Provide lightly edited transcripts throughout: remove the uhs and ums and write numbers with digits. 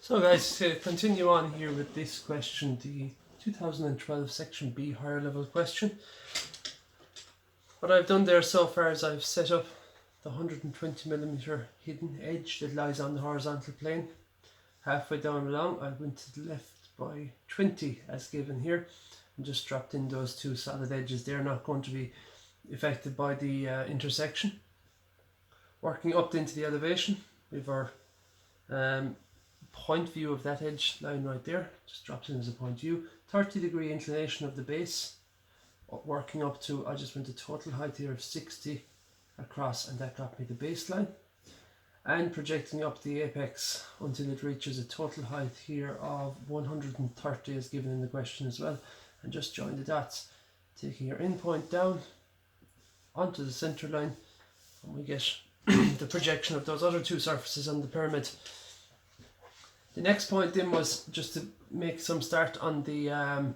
So guys, to continue on here with this question, the 2012 section B higher level question. What I've done there so far is I've set up the 120mm hidden edge that lies on the horizontal plane. Halfway down along I went to the left by 20 as given here and just dropped in those two solid edges. They're not going to be affected by the intersection. Working up into the elevation, we've our point view of that edge line right there, just drops in as a point view. 30-degree inclination of the base, working up to, I just went to total height here of 60 across, and that got me the baseline, and projecting up the apex until it reaches a total height here of 130 as given in the question as well, and just join the dots, taking your end point down onto the center line, and we get the projection of those other two surfaces on the pyramid. The next point then was just to make some start on the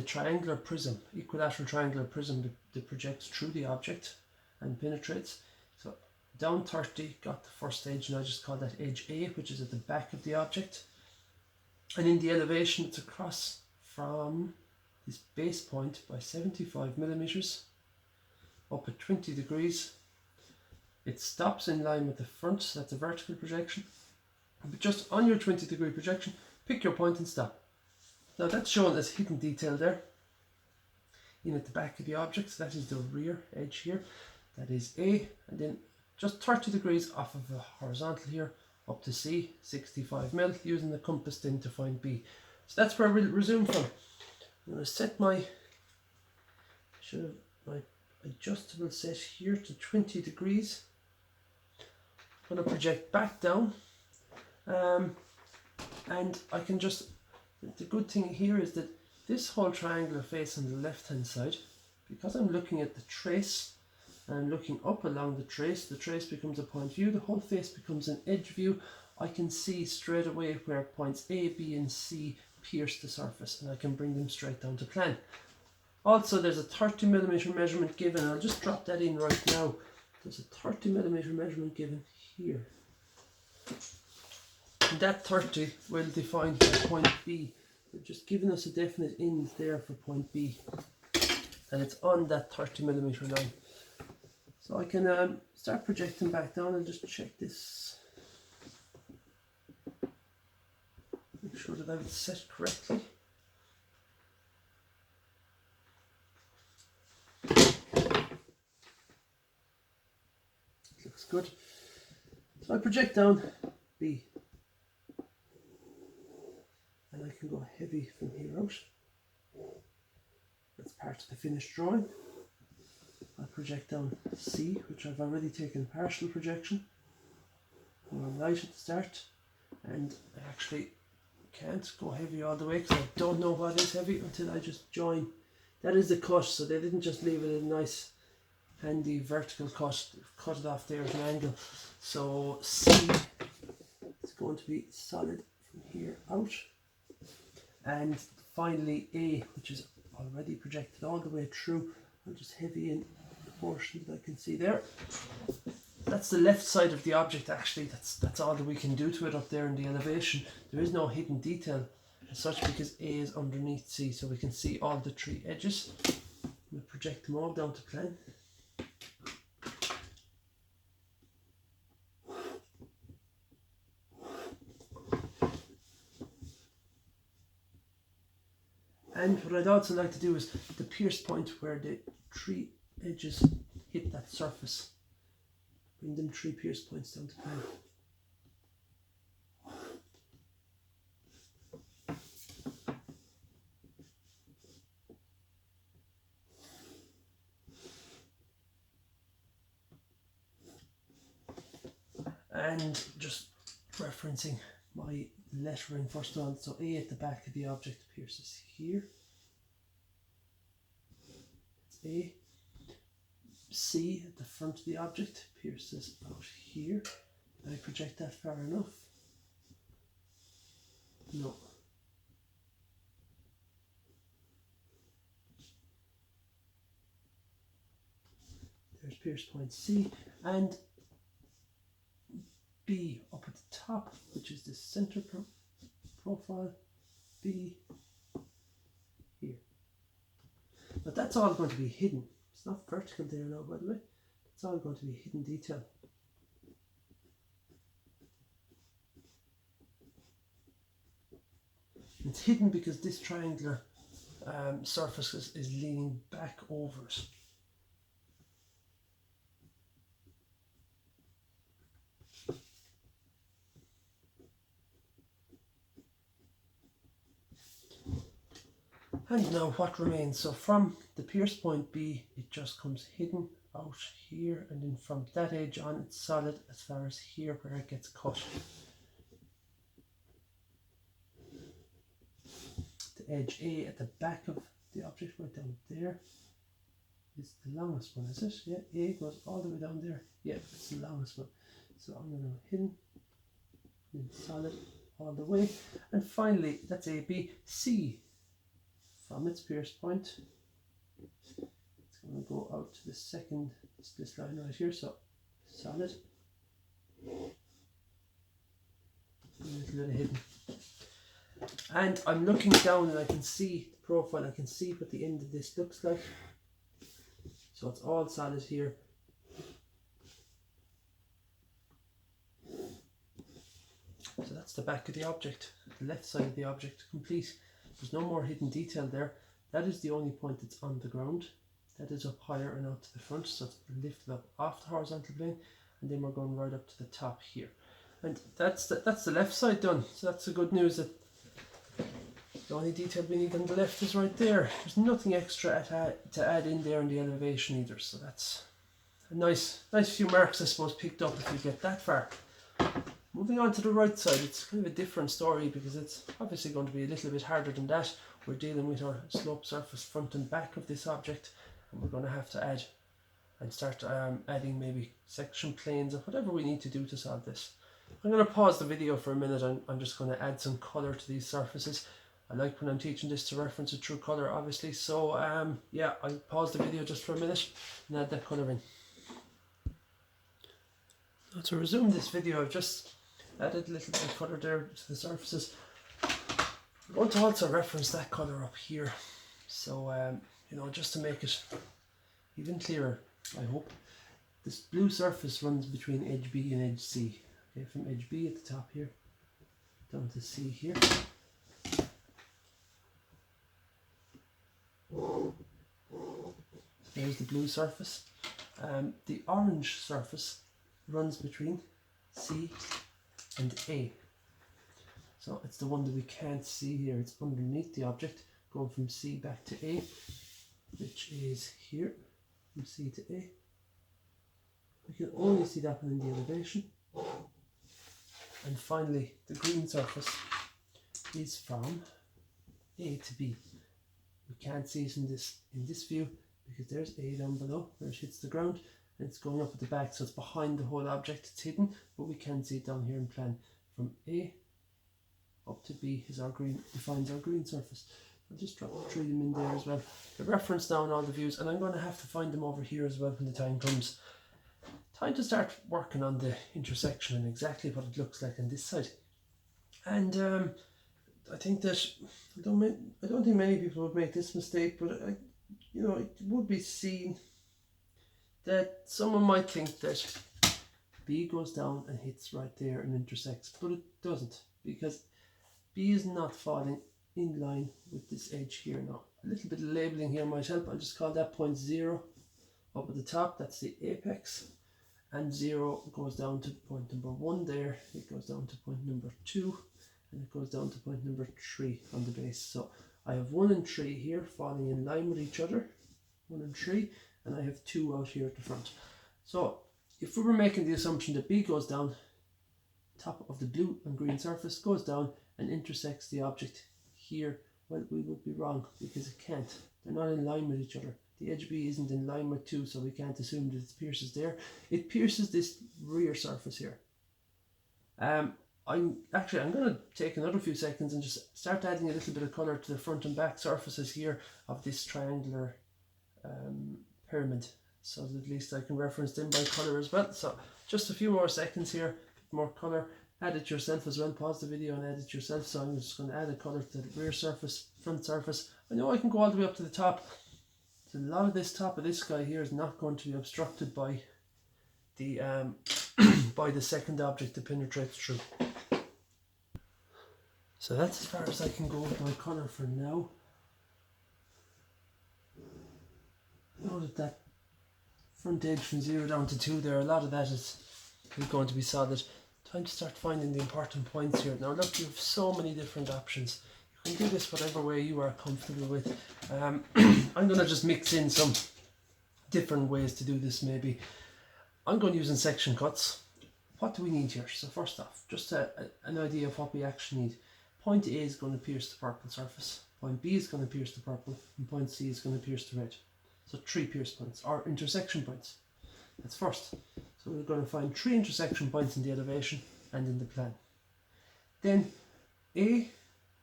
triangular prism, equilateral triangular prism that projects through the object and penetrates. So down 30, got the first edge, and I just call that edge A, which is at the back of the object. And in the elevation, it's across from this base point by 75mm, up at 20 degrees. It stops in line with the front, so that's a vertical projection. But just on your 20-degree projection, pick your point and stop. Now that's shown as hidden detail there. In at the back of the object, so that is the rear edge here. That is A, and then just 30 degrees off of the horizontal here, up to C, 65mm, using the compass then to find B. So that's where we'll resume from. I'm going to set my adjustable set here to 20 degrees. I'm going to project back down. And I can just, the good thing here is that this whole triangular face on the left hand side, because I'm looking at the trace and I'm looking up along the trace becomes a point view, the whole face becomes an edge view. I can see straight away where points A, B and C pierce the surface, and I can bring them straight down to plan. Also there's a 30mm measurement given. I'll just drop that in right now. There's a 30mm measurement given here. That 30 will define point B. They've just given us a definite end there for point B, and it's on that 30mm line. So I can start projecting back down and just check this. Make sure that I have it set correctly. Looks good. So I project down B. And I can go heavy from here out. That's part of the finished drawing. I'll project down C, which I've already taken partial projection. I'm light at the start, and I actually can't go heavy all the way because I don't know what is heavy until I just join. That is the cut, so they didn't just leave it a nice handy vertical cut it off there at an angle. So C is going to be solid from here out. And finally A, which is already projected all the way through. I'll just heavy in the portion that I can see there. That's the left side of the object actually. That's all that we can do to it up there in the elevation. There is no hidden detail as such because A is underneath C, so we can see all the three edges. We'll project them all down to plan. And what I'd also like to do is the pierce point where the three edges hit that surface. Bring them three pierce points down to plan. And just referencing my lettering first on, so A at the back of the object pierces here. It's A. C at the front of the object pierces out here. Did I project that far enough? No. There's pierce point C, and B up at the top, which is the center profile, B here. But that's all going to be hidden. It's not vertical there now, by the way. It's all going to be hidden detail. It's hidden because this triangular surface is leaning back over it. And now what remains? So from the pierce point B, it just comes hidden out here, and then from that edge on, it's solid as far as here where it gets cut. The edge A at the back of the object right down there is the longest one, is it? Yeah, A goes all the way down there. Yeah, it's the longest one. So I'm going to hidden, then solid all the way. And finally, that's AB. C, from its pierce point, it's going to go out to the second, this line right here, so solid, a little bit of hidden. And I'm looking down and I can see the profile, I can see what the end of this looks like. So it's all solid here. So that's the back of the object, the left side of the object, complete. There's no more hidden detail there. That is the only point that's on the ground. That is up higher and out to the front, so it's lifted up off the horizontal plane, and then we're going right up to the top here. And that's the left side done. So that's the good news, that the only detail we need on the left is right there. There's nothing extra to add in there in the elevation either. So that's a nice few marks, I suppose, picked up if you get that far. Moving on to the right side, it's kind of a different story because it's obviously going to be a little bit harder than that. We're dealing with our slope surface front and back of this object, and we're going to have to add and start adding maybe section planes or whatever we need to do to solve this. I'm going to pause the video for a minute and I'm just going to add some colour to these surfaces. I like when I'm teaching this to reference a true colour, obviously, so yeah, I'll pause the video just for a minute and add that colour in. Now to resume this video, I've just added a little bit of colour there to the surfaces. I'm going to also reference that colour up here, so you know, just to make it even clearer, I hope. This blue surface runs between edge B and edge C. Okay, from edge B at the top here down to C here. There's the blue surface. The orange surface runs between C and A. So it's the one that we can't see here. It's underneath the object, going from C back to A, which is here, from C to A. We can only see that one in the elevation. And finally, the green surface is from A to B. We can't see it in this view because there's A down below where it hits the ground, and it's going up at the back, so it's behind the whole object. It's hidden, but we can see it down here in plan. From A up to B is our green, defines our green surface. I'll just drop 3 of them in there as well. The reference now in all the views, and I'm going to have to find them over here as well when the time comes. Time to start working on the intersection and exactly what it looks like on this side. And I think that I don't think many people would make this mistake, but you know, it would be seen that someone might think that B goes down and hits right there and intersects, but it doesn't, because B is not falling in line with this edge here now. A little bit of labelling here might help. I'll just call that point 0 up at the top. That's the apex. And 0 goes down to point number 1 there. It goes down to point number 2. And it goes down to point number 3 on the base. So I have 1 and 3 here falling in line with each other. 1 and 3. And I have 2 out here at the front. So if we were making the assumption that B goes down, top of the blue and green surface goes down and intersects the object here, well, we would be wrong because it can't. They're not in line with each other. The edge B isn't in line with 2, so we can't assume that it pierces there. It pierces this rear surface here. I'm going to take another few seconds and just start adding a little bit of colour to the front and back surfaces here of this triangular pyramid, so that at least I can reference them by colour as well. So just a few more seconds here, more colour, add it yourself as well. Pause the video and add it yourself. So I'm just going to add a colour to the rear surface, front surface. I know I can go all the way up to the top. So a lot of this top of this guy here is not going to be obstructed by the by the second object that penetrates through. So that's as far as I can go with my colour for now. Note that front edge from 0 down to 2 there, a lot of that is going to be solid. Time to start finding the important points here. Now look, you have so many different options. You can do this whatever way you are comfortable with. I'm going to just mix in some different ways to do this maybe. I'm going using section cuts. What do we need here? So first off, just an idea of what we actually need. Point A is going to pierce the purple surface. Point B is going to pierce the purple. And point C is going to pierce the red. So 3 pierce points, or intersection points. That's first. So we're going to find 3 intersection points in the elevation and in the plan. Then A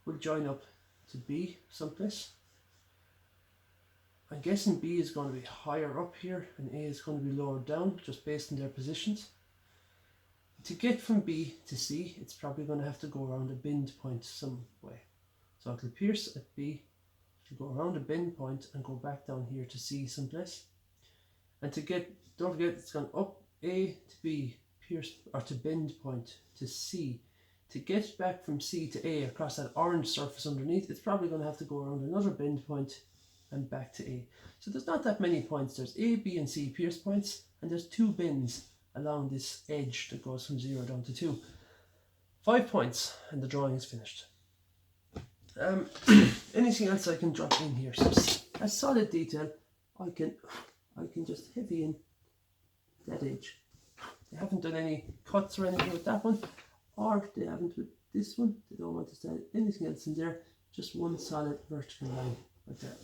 will join up to B someplace. I'm guessing B is going to be higher up here and A is going to be lower down, just based on their positions. To get from B to C, it's probably going to have to go around a bend point some way. So it'll pierce at B, it'll go around a bend point and go back down here to C someplace. And to get, don't forget, it's gone up A to B, pierce, or to bend point to C. To get back from C to A across that orange surface underneath, it's probably going to have to go around another bend point and back to A. So there's not that many points. There's A, B and C pierce points, and there's 2 bends along this edge that goes from 0 down to 2. 5 points and the drawing is finished. Anything else I can drop in here? So a solid detail, I can just heavy in that edge. They haven't done any cuts or anything with that one, or they haven't with this one. They don't want to start anything else in there, just one solid vertical line like that.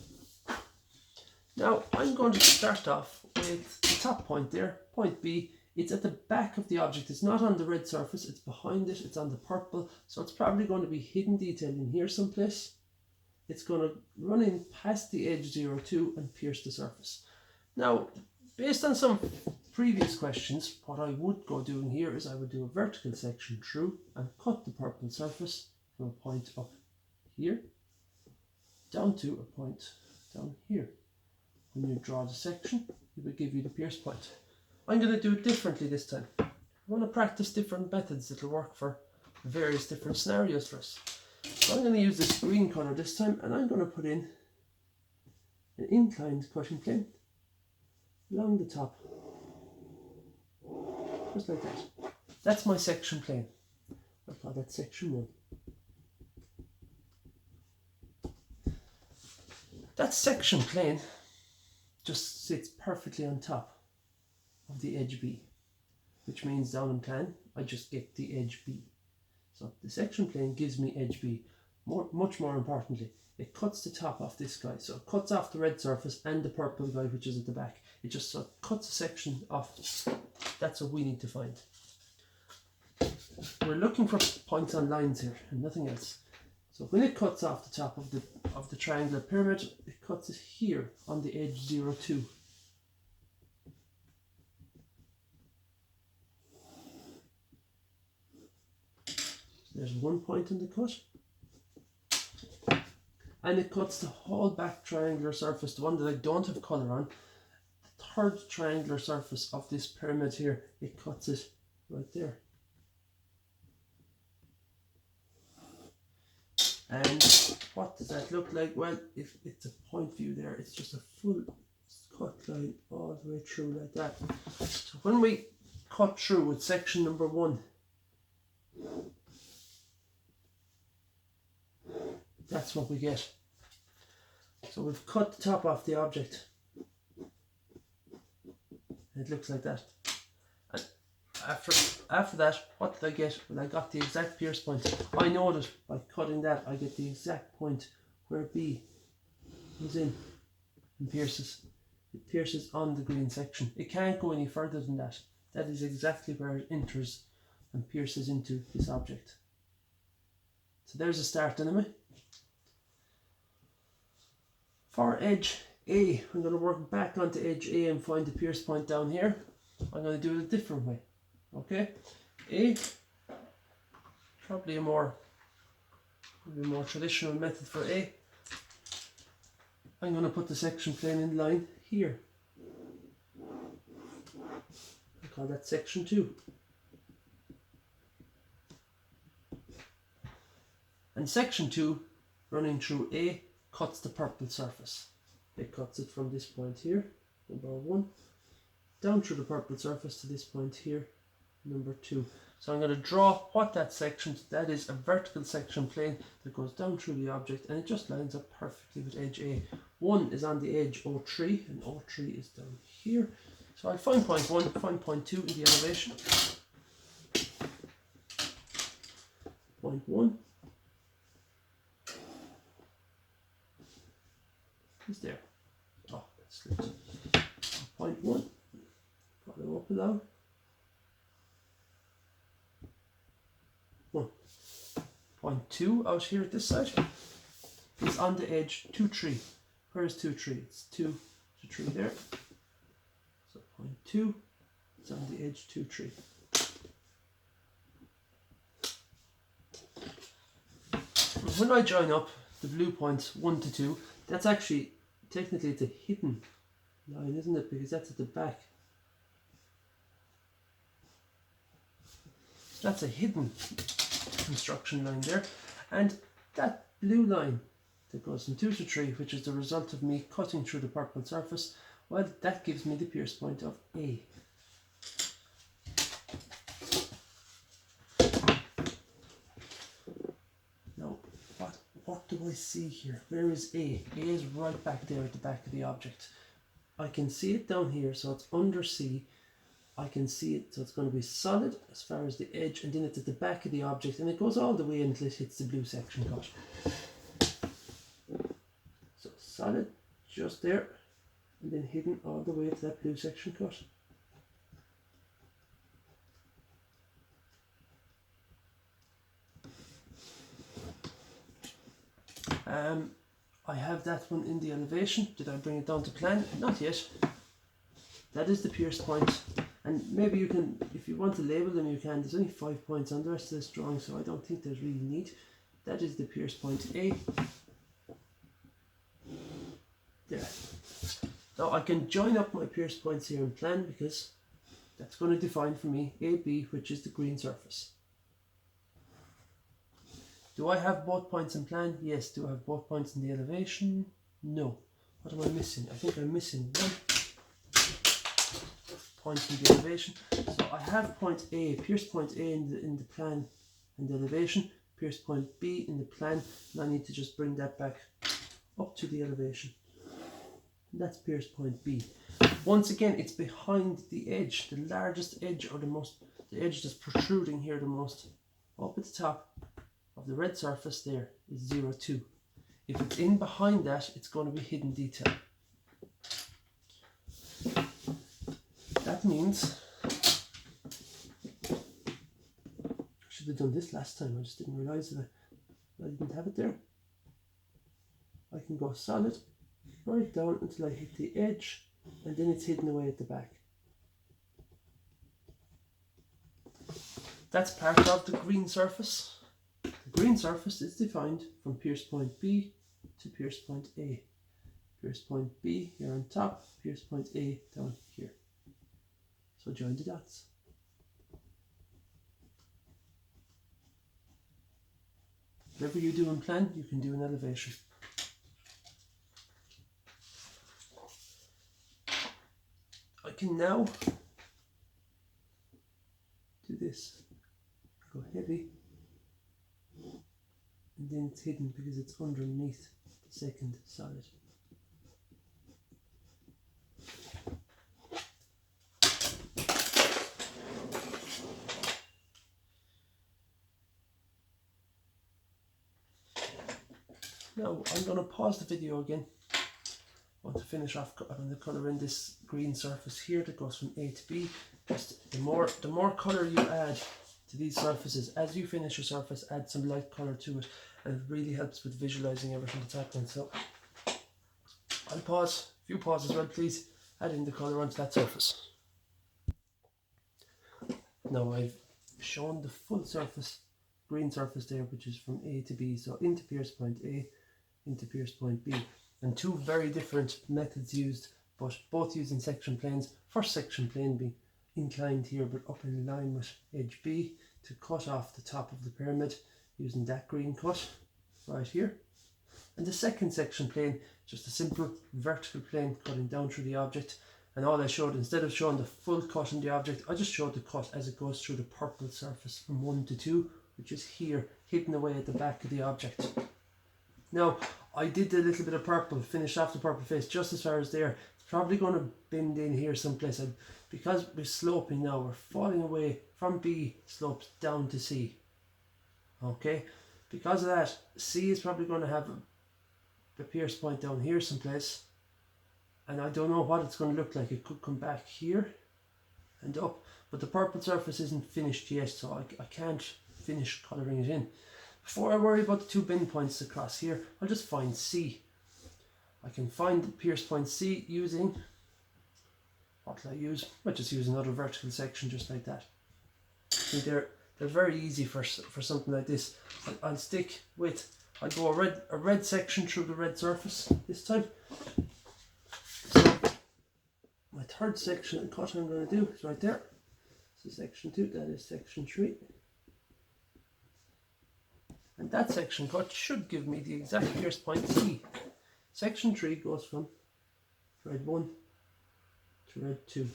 Now I'm going to start off with the top point there, point B. It's at the back of the object. It's not on the red surface, it's behind it, it's on the purple, so it's probably going to be hidden detail in here someplace. It's going to run in past the edge 02 and pierce the surface. Now, based on some previous questions, what I would go doing here is I would do a vertical section through and cut the purple surface from a point up here down to a point down here. When you draw the section, it will give you the pierce point. I'm going to do it differently this time. I want to practice different methods that will work for various different scenarios for us. So I'm going to use this green colour this time, and I'm going to put in an inclined cutting plane along the top, just like that. That's my section plane. I'll call that section 1. That section plane just sits perfectly on top of the edge B, which means down in plan I just get the edge B. So the section plane gives me edge B. Much more importantly, it cuts the top off this guy, so it cuts off the red surface and the purple guy which is at the back. It just cuts a section off. That's what we need to find. We're looking for points on lines here and nothing else. So when it cuts off the top of the triangular pyramid, it cuts it here on the edge 02. There's 1 point in the cut. And it cuts the whole back triangular surface, the one that I don't have colour on. The third triangular surface of this pyramid here, it cuts it right there. And what does that look like? Well, if it's a point view there, it's just a full cut line all the way through like that. So when we cut through with section number 1, that's what we get. So we've cut the top off the object. It looks like that. And after that, what did I get? Well, I got the exact pierce point. I know that by cutting that, I get the exact point where B goes in and pierces. It pierces on the green section. It can't go any further than that. That is exactly where it enters and pierces into this object. So there's a start anyway. For edge A, I'm going to work back onto edge A and find the pierce point down here. I'm going to do it a different way. Okay, A, probably a more traditional method for A. I'm going to put the section plane in line here. I call that section 2. And section 2, running through A, cuts the purple surface. It cuts it from this point here, number 1, down through the purple surface to this point here, number 2. So I'm going to draw what that section, that is a vertical section plane that goes down through the object, and it just lines up perfectly with edge A. 1 is on the edge O3, and O3 is down here. So I'll find point 1, find point 2 in the elevation. Point 1 is there. Oh, that slipped. Point 1, follow up and down. 1. Point 2 out here at this side is on the edge 2, 3. Where is 2, 3? It's 2 to 3 there. So point 2 is on the edge 2, 3. When I join up the blue points 1 to 2, that's actually, technically it's a hidden line, isn't it? Because that's at the back. That's a hidden construction line there. And that blue line that goes from 2 to 3, which is the result of me cutting through the purple surface, well, that gives me the pierce point of A. Now, what do I see here? Where is A? A is right back there at the back of the object. I can see it down here, so it's under C. I can see it, so it's going to be solid as far as the edge, and then it's at the back of the object, and it goes all the way until it hits the blue section cut. So solid, just there, and then hidden all the way to that blue section cut. I have that one in the elevation. Did I bring it down to plan? Not yet. That is the pierce point. And maybe you can, if you want to label them, you can. There's only 5 points on the rest of this drawing, so I don't think there's really need. That is the pierce point A. There. Now I can join up my pierce points here in plan, because that's going to define for me AB, which is the green surface. Do I have both points in plan? Yes. Do I have both points in the elevation? No. What am I missing? I think I'm missing 1 point in the elevation. So I have point A, pierce point A in the plan and the elevation, pierce point B in the plan, and I need to just bring that back up to the elevation. And that's pierce point B. Once again, it's behind the edge, the largest edge, or the edge that's protruding here the most. Up at the top of the red surface there is 0, 2. If it's in behind that, it's going to be hidden detail. That means, I should have done this last time, I just didn't realise that I didn't have it there. I can go solid right down until I hit the edge, and then it's hidden away at the back. That's part of the green surface. The green surface is defined from pierce point B to pierce point A. Pierce point B here on top, pierce point A down here. So join the dots. Whatever you do in plan, you can do in elevation. I can now do this. Go heavy, and then it's hidden because it's underneath the second solid. Now I'm going to pause the video again. I want to finish off on the colour in this green surface here that goes from A to B. Just the more colour you add to these surfaces, as you finish your surface, add some light colour to it, and it really helps with visualising everything that's happening. So I'll pause. If you pause as well, please add in the colour onto that surface. Now I've shown the full surface green surface there, which is from A to B. So into pierce point A, into pierce point B. And two very different methods used, but both using section planes. First section plane being inclined here, but up in line with edge B to cut off the top of the pyramid using that green cut right here. And the second section plane, just a simple vertical plane cutting down through the object. And all I showed, instead of showing the full cut in the object, I just showed the cut as it goes through the purple surface from 1 to 2, which is here, hidden away at the back of the object. Now, I did a little bit of purple, finished off the purple face just as far as there. It's probably going to bend in here someplace. Because we're sloping now, we're falling away from B, slopes down to C. Okay, because of that, C is probably going to have the pierce point down here someplace. And I don't know what it's going to look like. It could come back here and up. But the purple surface isn't finished yet, so I can't finish colouring it in. Before I worry about the two bin points across here, I'll just find C. I can find the pierce point C using, what will I use? I'll just use another vertical section just like that. I think they're very easy for something like this. I'll stick with, I'll go a red section through the red surface this time. So my third section of cut I'm going to do is right there. So section 2, that is section 3. And that section cut should give me the exact pierce point C. Section 3 goes from thread 1 to thread 2.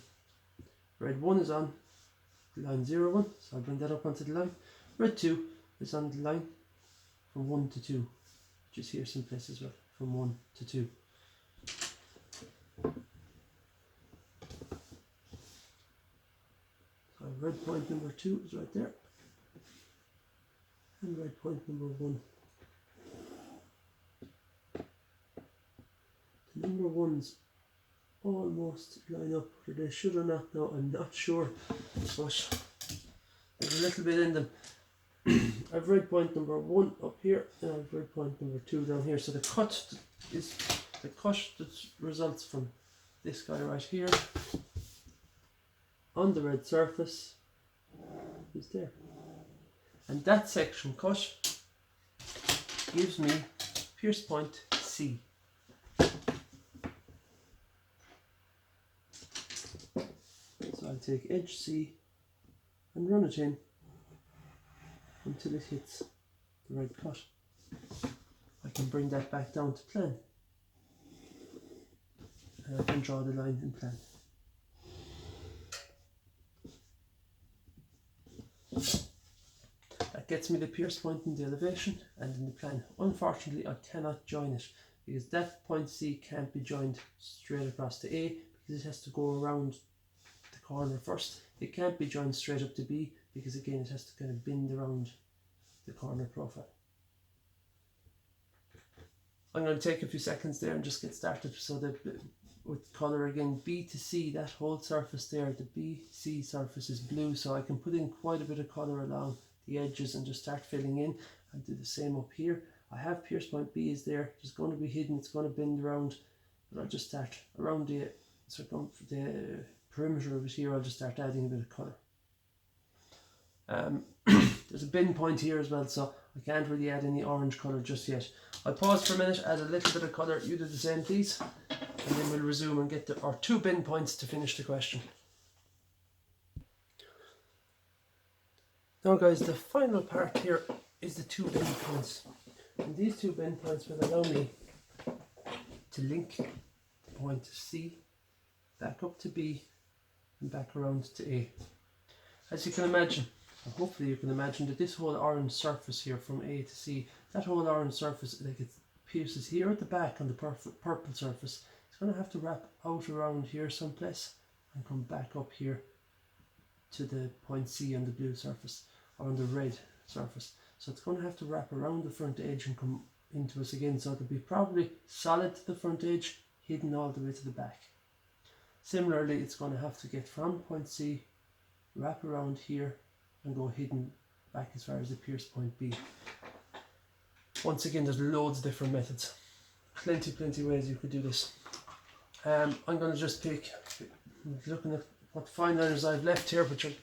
Thread 1 is on line 0, 1, so I'll bring that up onto the line. Thread 2 is on the line from 1 to 2, which is here someplace as well, from 1 to 2. So red point number 2 is right there. And red point number 1. The number ones almost line up, whether they should or not, no, I'm not sure, but there's a little bit in them. I've red point number 1 up here, and I've red point number 2 down here. So the cut that results from this guy right here on the red surface is there. And that section cut gives me pierce point C. So I'll take edge C and run it in until it hits the red cut. I can bring that back down to plan. And I can draw the line in plan. That gets me the pierce point in the elevation and in the plan. Unfortunately, I cannot join it because that point C can't be joined straight across to A because it has to go around the corner first. It can't be joined straight up to B because again it has to kind of bend around the corner profile. I'm going to take a few seconds there and just get started. So that with colour again, B to C, that whole surface there, the BC surface is blue, so I can put in quite a bit of colour along the edges and just start filling in. I'll do the same up here. I have pierce point B is there, it's going to be hidden, it's going to bend around, but I'll just start around the perimeter of it here. I'll just start adding a bit of colour. There's a bin point here as well, so I can't really add any orange colour just yet. I'll pause for a minute, add a little bit of colour, you do the same please, and then we'll resume and get our two bin points to finish the question. Now guys, the final part here is the two bin points. And these two bin points will allow me to link the point C back up to B and back around to A. As you can imagine, or hopefully you can imagine, that this whole orange surface here from A to C, that whole orange surface, like it pierces here at the back on the purple surface, it's going to have to wrap out around here someplace and come back up here to the point C on the blue surface, or on the red surface. So it's going to have to wrap around the front edge and come into us again, so it'll be probably solid to the front edge, hidden all the way to the back. Similarly, it's going to have to get from point C, wrap around here and go hidden back as far as the pierce point B. Once again, there's loads of different methods, plenty ways you could do this. I'm going to just pick, looking at what fine liners I've left here, which what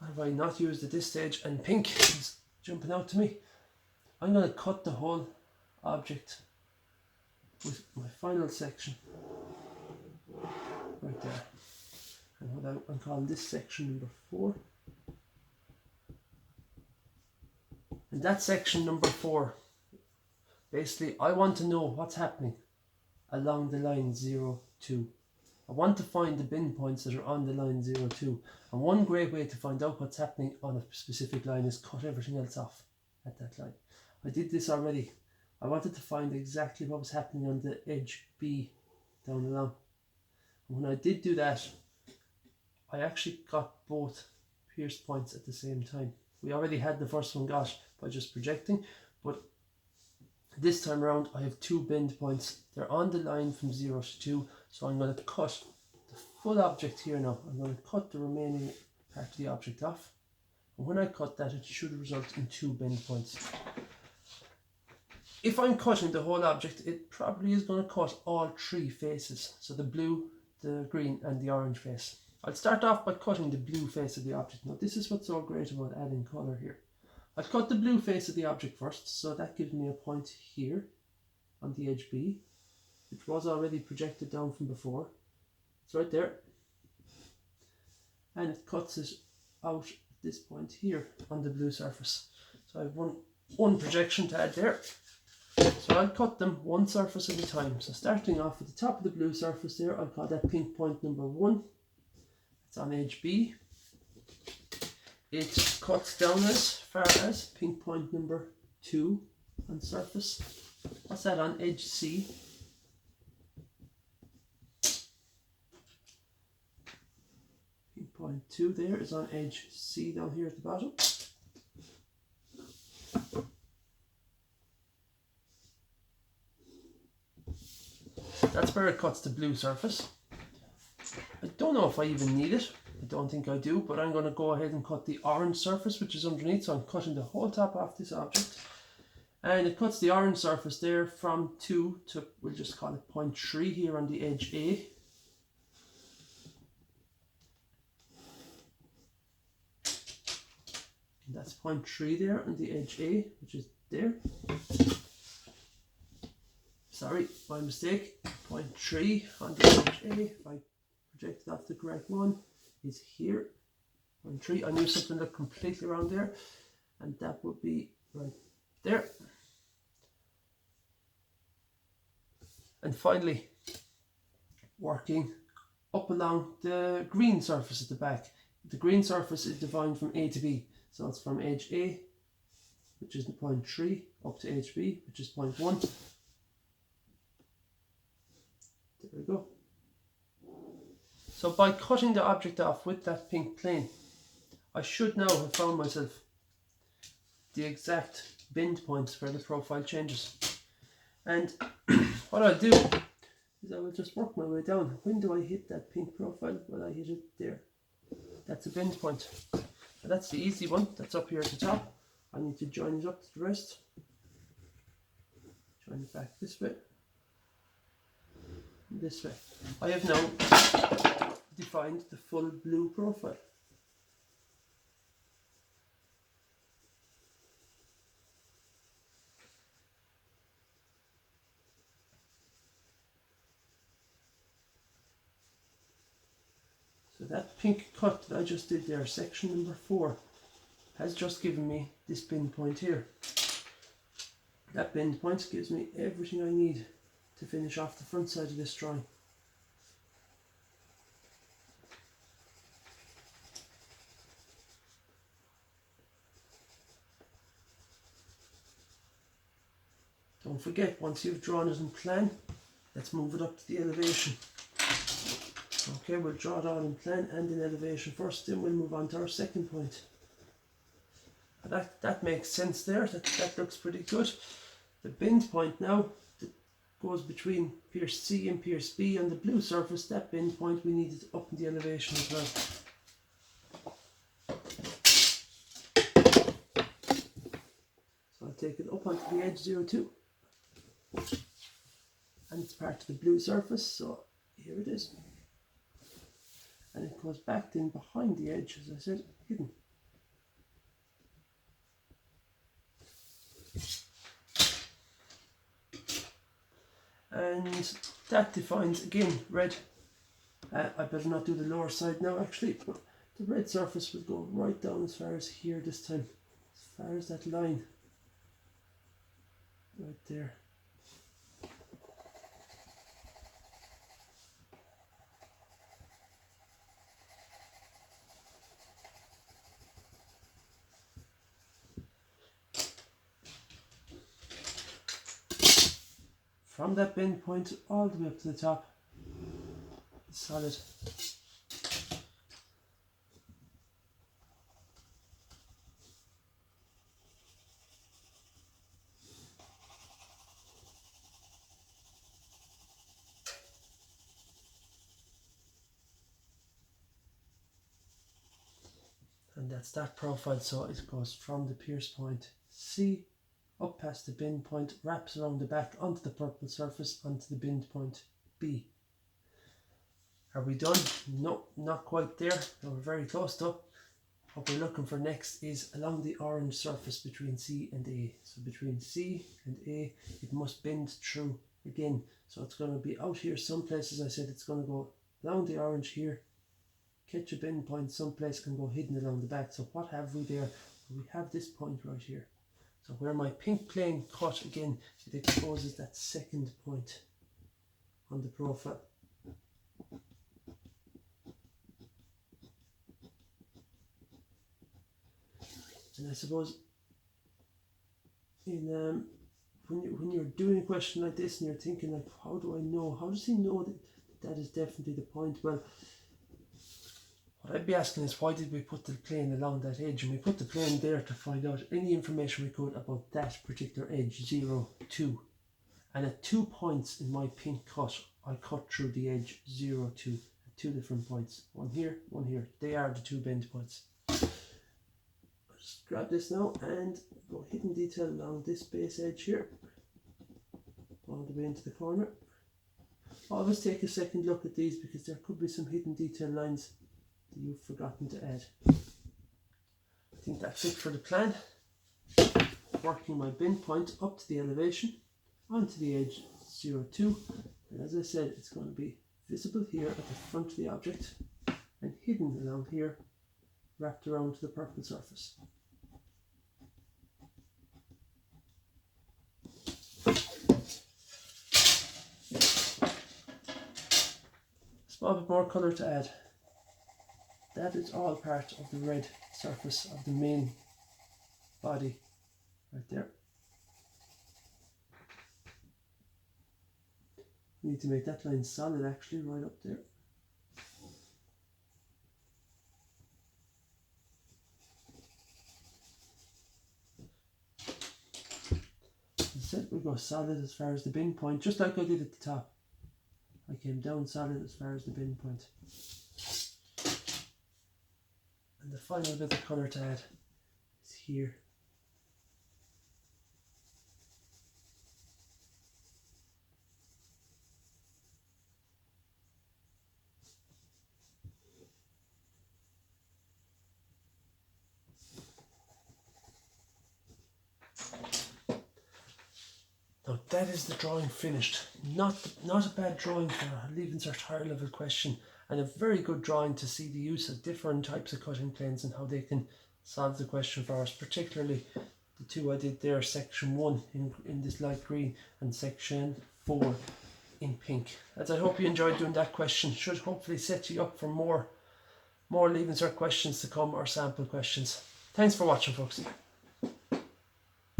have I not used at this stage, and pink is jumping out to me. I'm going to cut the whole object with my final section right there. And what I'm calling this section number 4. And that section number 4, basically I want to know what's happening along the line 0, 2. I want to find the bin points that are on the line 0, 2. And one great way to find out what's happening on a specific line is cut everything else off at that line. I did this already. I wanted to find exactly what was happening on the edge B down along. And when I did do that, I actually got both pierced points at the same time. We already had the first one got by just projecting, but this time around I have 2 bend points. They're on the line from 0 to 2, so I'm going to cut the full object here now. I'm going to cut the remaining part of the object off, and when I cut that, it should result in 2 bend points. If I'm cutting the whole object, it probably is going to cut all 3 faces, so the blue, the green and the orange face. I'll start off by cutting the blue face of the object. Now this is what's so great about adding colour here. I'll cut the blue face of the object first, so that gives me a point here on the edge B, which was already projected down from before. It's right there. And it cuts it out at this point here on the blue surface. So I have one projection to add there. So I'll cut them one surface at a time. So starting off at the top of the blue surface there, I'll call that pink point number 1. It's on edge B. It cuts down as far as pink point number 2 on surface. What's that on edge C? Pink point 2 there is on edge C down here at the bottom. That's where it cuts the blue surface. I don't know if I even need it. I don't think I do, but I'm going to go ahead and cut the orange surface which is underneath. So I'm cutting the whole top off this object. And it cuts the orange surface there from 2 to, we'll just call it 0.3 here on the edge A. And that's 0.3 there on the edge A, which is there. Sorry, my mistake. 0.3 on the edge A. If I project off the correct one, is here. 0.3. I knew something looked completely wrong there, and that would be right there. And finally, working up along the green surface at the back. The green surface is defined from A to B, so it's from edge A, which is 0.3, up to edge B, which is 0.1. There we go. So by cutting the object off with that pink plane, I should now have found myself the exact bend points where the profile changes. And what I'll do is I will just work my way down. When do I hit that pink profile? Well, I hit it there. That's a bend point. And that's the easy one. That's up here at the top. I need to join it up to the rest. Join it back this way. This way. I have now defined the full blue profile. So that pink cut that I just did there, section number 4, has just given me this bend point here. That bend point gives me everything I need to finish off the front side of this drawing. Don't forget, once you've drawn it in plan, let's move it up to the elevation. Okay, we'll draw it all in plan and in elevation first, then we'll move on to our second point. That makes sense there, that looks pretty good. The bend point now goes between pierce C and pierce B on the blue surface. That bend point we need it up in the elevation as well. So I'll take it up onto the edge 02. And it's part of the blue surface, so here it is. And it goes back then behind the edge, as I said, hidden. And that defines, again, red. I better not do the lower side now actually, but the red surface will go right down as far as here this time, as far as that line right there. From that bend point all the way up to the top, solid. And that's that profile, so it goes from the pierce point C up past the bend point, wraps around the back onto the purple surface, onto the bend point B. Are we done? No, not quite there. No, we're very close though. What we're looking for next is along the orange surface between C and A. So between C and A, it must bend through again. So it's going to be out here someplace. As I said, it's going to go along the orange here, catch a bend point someplace and go hidden along the back. So what have we there? We have this point right here. So where my pink plane cut again, it exposes that second point on the profile. And I suppose in when you're doing a question like this and you're thinking like, how do I know? How does he know that that is definitely the point? Well, what I'd be asking is, why did we put the plane along that edge? And we put the plane there to find out any information we could about that particular edge, 0, 2. And at 2 points in my pink cut, I cut through the edge 0, 2 at 2 different points. One here, one here. They are the 2 bend points. I'll just grab this now and go hidden detail along this base edge here, all the way into the corner. Always take a second look at these because there could be some hidden detail lines that you've forgotten to add. I think that's it for the plan. Working my bend point up to the elevation, onto the edge 0, 2, and as I said, it's going to be visible here at the front of the object and hidden along here, wrapped around to the purple surface. Small bit more colour to add. That is all part of the red surface of the main body right there. We need to make that line solid actually, right up there. As I said, we'll go solid as far as the bend point, just like I did at the top. I came down solid as far as the bend point. And the final bit of colour to add is here. Now that is the drawing finished. Not a bad drawing for a Leaving Cert higher level question, and a very good drawing to see the use of different types of cutting planes and how they can solve the question for us, particularly the two I did there, section 1 in this light green and section 4 in pink. As I hope you enjoyed doing that question, should hopefully set you up for more Leaving Cert questions to come, or sample questions. Thanks for watching, folks.